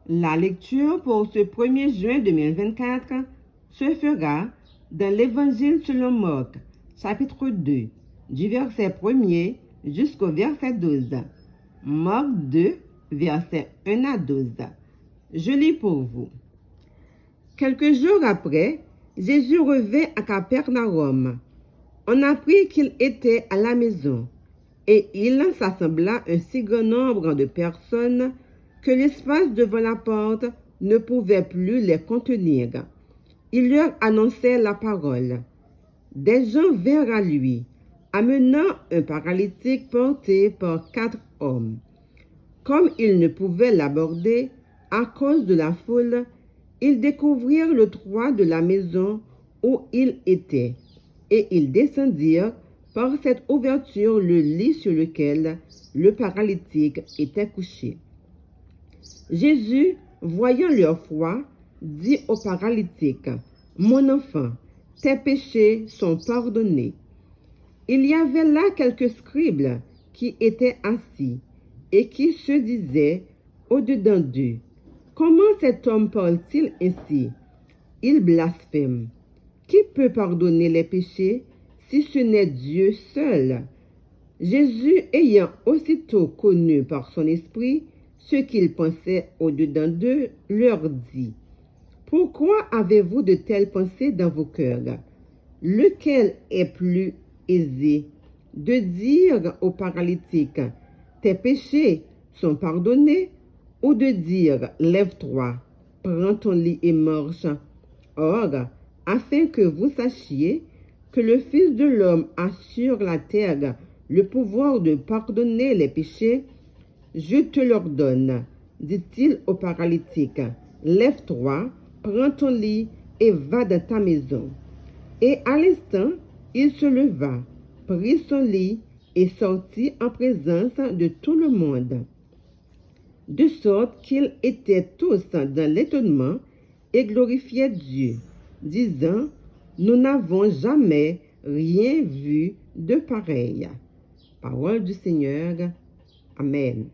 La lecture pour ce 1er juin 2024 se fera dans l'Évangile selon Marc, chapitre 2, du verset 1er jusqu'au verset 12. Marc 2, versets 1 à 12. Je lis pour vous. Quelques jours après, Jésus revint à Capernaum. On apprit qu'il était à la maison, et il s'assembla un si grand nombre de personnes que l'espace devant la porte ne pouvait plus les contenir. Il leur annonçait la parole. Des gens vinrent à lui, amenant un paralytique porté par 4 hommes. Comme ils ne pouvaient l'aborder à cause de la foule, ils découvrirent le toit de la maison où il était, et ils descendirent par cette ouverture le lit sur lequel le paralytique était couché. Jésus, voyant leur foi, dit au paralytique, « Mon enfant, tes péchés sont pardonnés. » Il y avait là quelques scribes qui étaient assis et qui se disaient au-dedans d'eux, « Comment cet homme parle-t-il ainsi? Il blasphème. Qui peut pardonner les péchés si ce n'est Dieu seul? » Jésus, ayant aussitôt connu par son esprit ce qu'ils pensaient au-dedans d'eux, leur dit, « Pourquoi avez-vous de telles pensées dans vos cœurs? Lequel est plus aisé de dire au paralytique, « Tes péchés sont pardonnés » ou de dire, « Lève-toi, prends ton lit et marche. » Or, afin que vous sachiez que le Fils de l'homme a sur la terre le pouvoir de pardonner les péchés, je te l'ordonne, dit-il au paralytique, « Lève-toi, prends ton lit et va dans ta maison. » Et à l'instant, il se leva, prit son lit et sortit en présence de tout le monde. De sorte qu'ils étaient tous dans l'étonnement et glorifiaient Dieu, disant, « Nous n'avons jamais rien vu de pareil. » Parole du Seigneur. Amen.